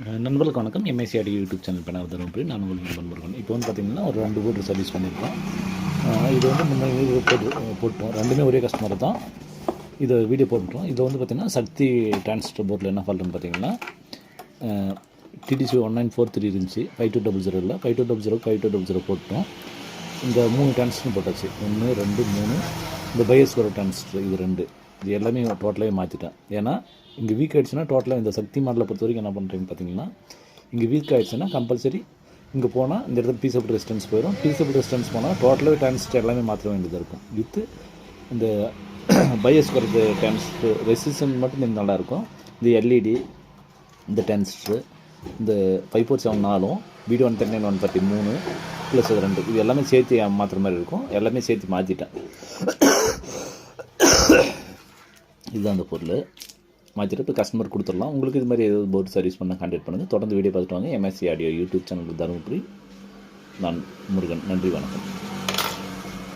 நண்பர்களுக்கு வணக்கம். MSc audio YouTube channel பண்ண தருமபுரி. நான் உங்களுக்கு நண்பன் முருகன். இப்போ வந்து பார்த்திங்கன்னா ஒரு 2 போர்டு சர்வீஸ் பண்ணியிருக்கோம். இது வந்து முன்னாடி போட்டோம். ரெண்டுமே ஒரே கஸ்டமர் தான். இதை வீடியோ போட்டுட்டோம். இதை வந்து பார்த்திங்கன்னா சக்தி டிரான்சிஸ்டர் போர்டில் என்ன ஃபால்ட்டுன்னு பார்த்தீங்கன்னா டிடிசி 1943 இருந்துச்சு. 5200 இல்லை, 5200 5200 போட்டோம். இந்த 3 டிரான்சிஸ்டர் போட்டாச்சு. 1 2 3. இந்த பையஸ் வர டிரான்சிஸ்டர் இது 2. இது எல்லாமே டோட்டலாகவே மாற்றிட்டேன். ஏன்னா இங்கே வீக் ஆகிடுச்சுன்னா டோட்டலாக இந்த சக்தி மாடலை பொறுத்த வரைக்கும் என்ன பண்ணுறீங்கன்னு பார்த்தீங்கன்னா, இங்கே வீக் ஆகிடுச்சுன்னா கம்பல்சரி இங்கே போனால் இந்த இடத்துல பீசபிள் ரெசிஸ்டன்ஸ் போயிடும். பீசபிள் ரெசிஸ்டன்ஸ் போனால் டோட்டலாகவே டிரான்சிஸ்டர் எல்லாமே மாற்ற வேண்டியதாக இருக்கும். வித்து இந்த பையஸ் வரது டிரான்சிஸ்டர் ரெசிஸ்டன்ஸ் மட்டும் இந்த நல்லாயிருக்கும். இந்த எல்இடி, இந்த டிரான்சிஸ்டர், இந்த 547 வீடியோ 139 133 ப்ளஸ் அது 2 இது எல்லாமே சேர்த்து மாற்றுற மாதிரி இருக்கும். எல்லாமே சேர்த்து மாற்றிட்டேன். இதுதான் அந்த பொருள். மாற்றிட்டு இப்போ கஸ்டமர் கொடுத்துடலாம். உங்களுக்கு இது மாதிரி ஏதாவது போர்டு சர்வீஸ் பண்ண கான்டாக்ட் பண்ணுங்கள். தொடர்ந்து வீடியோ பார்த்துட்டு வாங்க. MSc audio YouTube channel Dharmapuri. நான் முருகன். நன்றி, வணக்கம்.